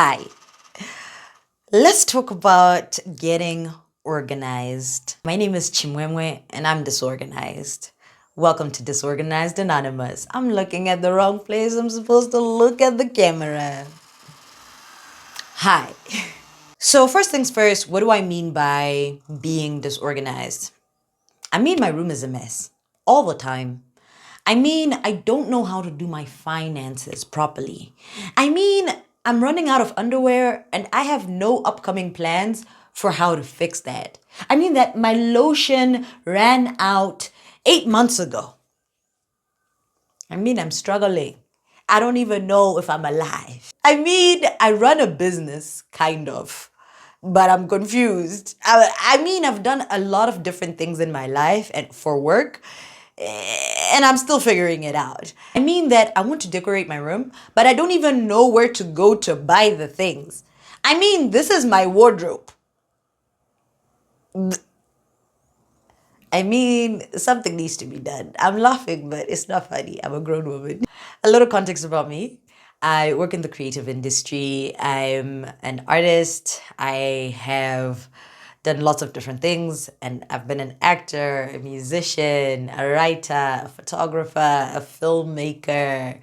Hi, let's talk about getting organized. My name is Chimwemwe and I'm disorganized. Welcome to Disorganized Anonymous. I'm looking at the wrong place. I'm supposed to look at the camera. Hi. So, first things first, what do I mean by being disorganized? I mean, my room is a mess all the time. I mean, I don't know how to do my finances properly. I mean, I'm running out of underwear and I have no upcoming plans for how to fix that. I mean, that my lotion ran out 8 months ago. I mean, I'm struggling. I don't even know if I'm alive. I mean, I run a business, kind of, but I'm confused. I mean, I've done a lot of different things in my life and for work, and I'm still figuring it out. I mean that I want to decorate my room, but I don't even know where to go to buy the things. I mean, this is my wardrobe. I mean, something needs to be done. I'm laughing, but it's not funny. I'm a grown woman. A little context about me. I work in the creative industry. I'm an artist. I have done lots of different things, and I've been an actor, a musician, a writer, a photographer, a filmmaker,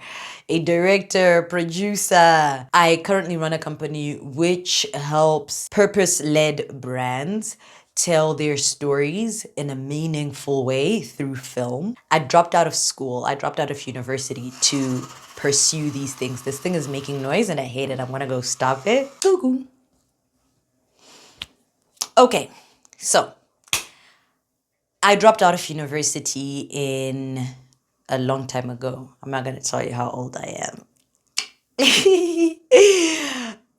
a director, producer. I currently run a company which helps purpose-led brands tell their stories in a meaningful way through film. I dropped out of school. I dropped out of university to pursue these things. This thing is making noise and I hate it. I'm gonna go stop it. Goo-goo. Okay, so I dropped out of university in a long time ago. I'm not gonna tell you how old I am.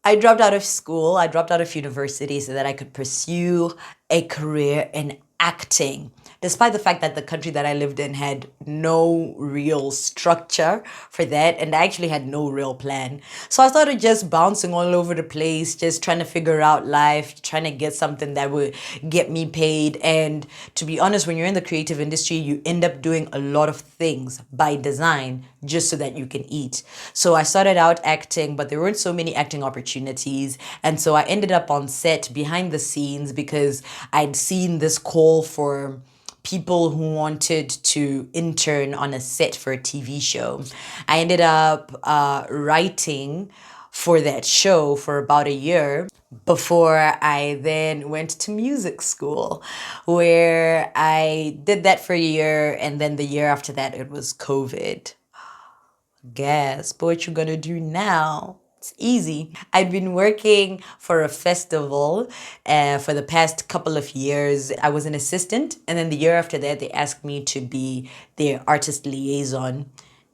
I dropped out of school, I dropped out of university so that I could pursue a career in acting. Despite the fact that the country that I lived in had no real structure for that, and I actually had no real plan. So I started just bouncing all over the place, just trying to figure out life, trying to get something that would get me paid. And to be honest, when you're in the creative industry, you end up doing a lot of things by design just so that you can eat. So I started out acting, but there weren't so many acting opportunities. And so I ended up on set behind the scenes because I'd seen this call for people who wanted to intern on a set for a TV show. I ended up writing for that show for about a year before I then went to music school, where I did that for a year, and then the year after that it was COVID. Guess, but what you gonna do now? It's easy. I've been working for a festival for the past couple of years. I was an assistant, and then the year after that, they asked me to be their artist liaison.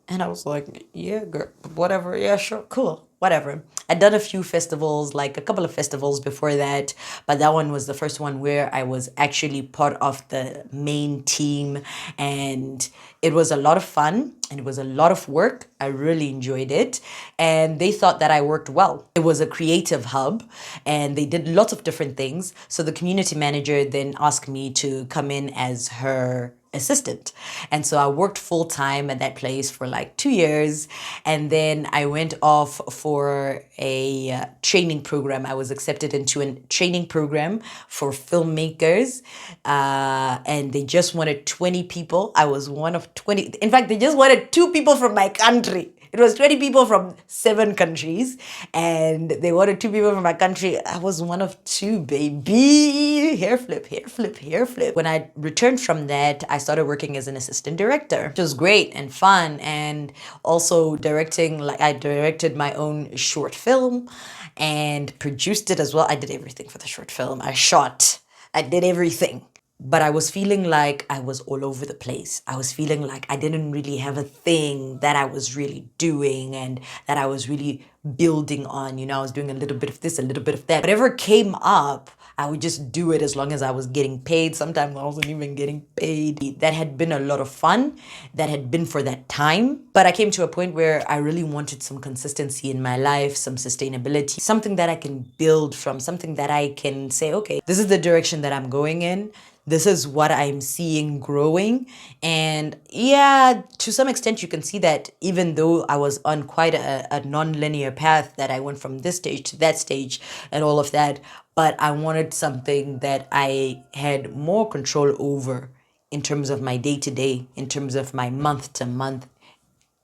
And I was like, yeah, girl, whatever. Yeah, sure, cool, whatever. I'd done a few festivals, like a couple of festivals before that, but that one was the first one where I was actually part of the main team, and it was a lot of fun and it was a lot of work. I really enjoyed it, and they thought that I worked well. It was a creative hub, and they did lots of different things. So the community manager then asked me to come in as her assistant. And so I worked full time at that place for like 2 years. And then I went off for a training program. I was accepted into a training program for filmmakers. And they just wanted 20 people. I was one of 20. In fact, they just wanted 2 people from my country. It was 20 people from 7 countries, and they wanted 2 people from my country. I was one of 2, baby. Hair flip, hair flip, hair flip. When I returned from that, I started working as an assistant director, which was great and fun, and also directing, like I directed my own short film and produced it as well. I did everything for the short film. I shot, I did everything. But I was feeling like I was all over the place. I was feeling like I didn't really have a thing that I was really doing and that I was really building on. You know, I was doing a little bit of this, a little bit of that. Whatever came up, I would just do it as long as I was getting paid. Sometimes I wasn't even getting paid. That had been a lot of fun. That had been for that time. But I came to a point where I really wanted some consistency in my life, some sustainability, something that I can build from, something that I can say, okay, this is the direction that I'm going in. This is what I'm seeing growing. And yeah, to some extent, you can see that even though I was on quite a non-linear path, that I went from this stage to that stage and all of that, but I wanted something that I had more control over in terms of my day to day, in terms of my month to month,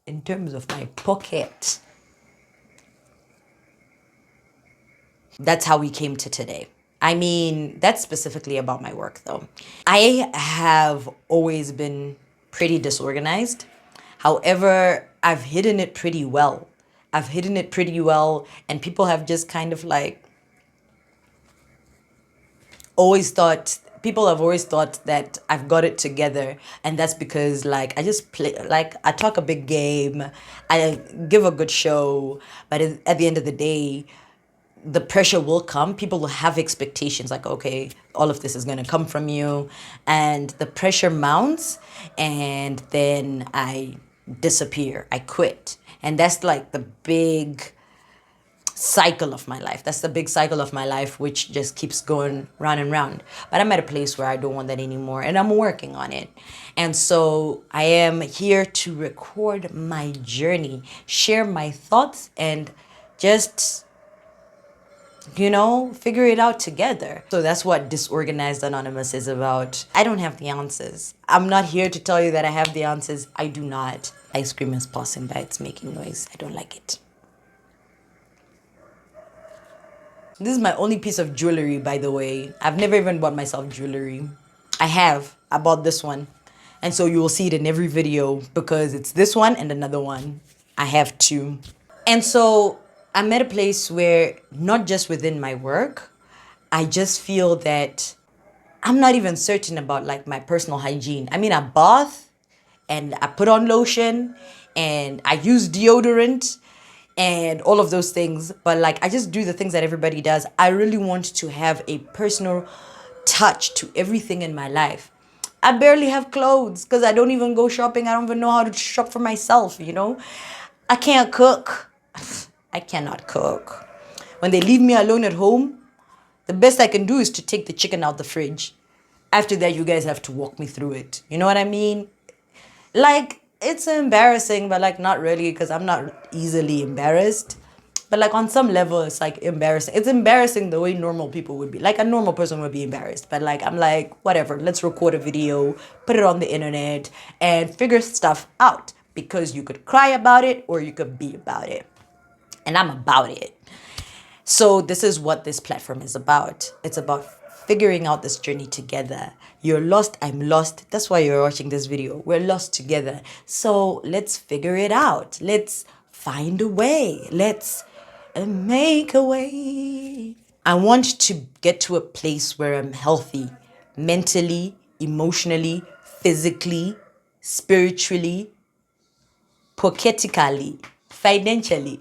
in terms of my pocket. That's how we came to today. I mean, that's specifically about my work though. I have always been pretty disorganized. However, I've hidden it pretty well. I've hidden it pretty well, and people have just kind of like always thought, people have always thought that I've got it together, and that's because like I just play, like I talk a big game, I give a good show, but at the end of the day, the pressure will come. People will have expectations like, okay, all of this is going to come from you, and the pressure mounts, and then I disappear, I quit. And that's like the big cycle of my life. That's the big cycle of my life, which just keeps going round and round. But I'm at a place where I don't want that anymore, and I'm working on it. And so I am here to record my journey, share my thoughts, and just, you know, figure it out together. So that's what Disorganized Anonymous is about. I don't have the answers. I'm not here to tell you that I have the answers. I do not. Ice cream is passing by. It's making noise. I don't like it. This is my only piece of jewelry, by the way. I've never even bought myself jewelry. I have. I bought this one. And so you will see it in every video because it's this one and another one. I have two. And so I'm at a place where, not just within my work, I just feel that I'm not even certain about like my personal hygiene. I mean, I bath and I put on lotion and I use deodorant and all of those things, but like I just do the things that everybody does. I really want to have a personal touch to everything in my life. I barely have clothes because I don't even go shopping. I don't even know how to shop for myself, you know? I can't cook. I cannot cook. When they leave me alone at home, the best I can do is to take the chicken out the fridge. After that, you guys have to walk me through it. You know what I mean? Like, it's embarrassing, but like not really, because I'm not easily embarrassed. But like on some level, it's like embarrassing. It's embarrassing the way normal people would be. Like a normal person would be embarrassed. But like I'm like, whatever, let's record a video, put it on the internet, and figure stuff out. Because you could cry about it or you could be about it. And I'm about it. So this is what this platform is about. It's about figuring out this journey together. You're lost, I'm lost. That's why you're watching this video. We're lost together. So let's figure it out. Let's find a way. Let's make a way. I want to get to a place where I'm healthy, mentally, emotionally, physically, spiritually, pocketically, financially.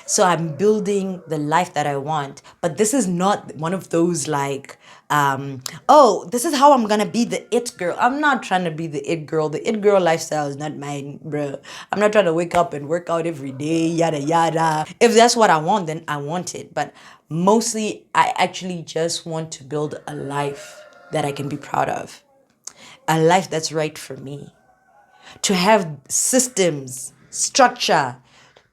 So I'm building the life that I want. But this is not one of those like, oh, this is how I'm gonna be the it girl. I'm not trying to be the it girl. The it girl lifestyle is not mine, bro. I'm not trying to wake up and work out every day, yada yada. If that's what I want, then I want it. But mostly, I actually just want to build a life that I can be proud of. A life that's right for me. To have systems, structure,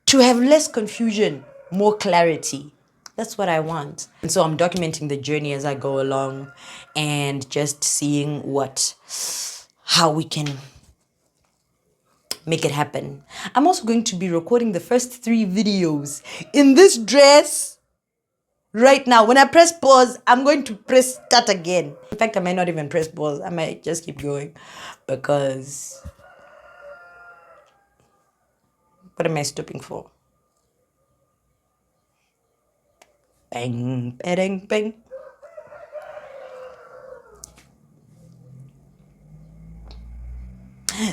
to have less confusion, more clarity. That's what I want. And so I'm documenting the journey as I go along and just seeing how we can make it happen. I'm also going to be recording the first 3 videos in this dress right now. When I press pause, I'm going to press start again. In fact, I might not even press pause. I might just keep going because what am I stopping for? Bang, bang, bang.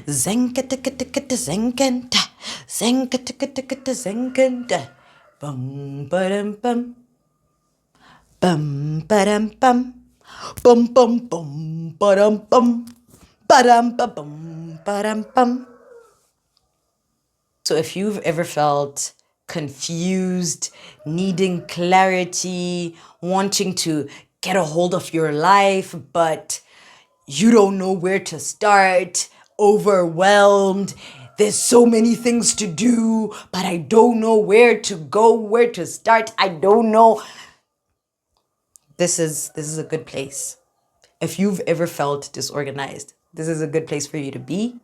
Zenkatakata zenkanta. Zenkatakata zenkanta. Bum badam bum. Bum badam bum. Bum bum bum badam bum. Badam ba bum badam bum. So if you've ever felt confused, needing clarity, wanting to get a hold of your life, but you don't know where to start, overwhelmed. There's so many things to do, but I don't know where to go, where to start. I don't know. This is a good place. If you've ever felt disorganized, this is a good place for you to be.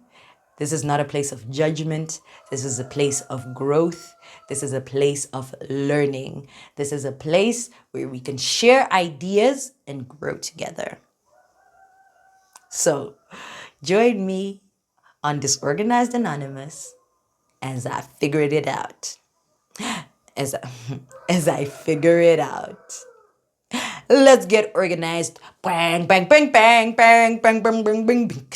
This is not a place of judgment. This is a place of growth. This is a place of learning. This is a place where we can share ideas and grow together. So, join me on Disorganized Anonymous as I figured it out. As, as I figure it out. Let's get organized. Bang, bang, bang, bang, bang, bang, bang, bang, bang.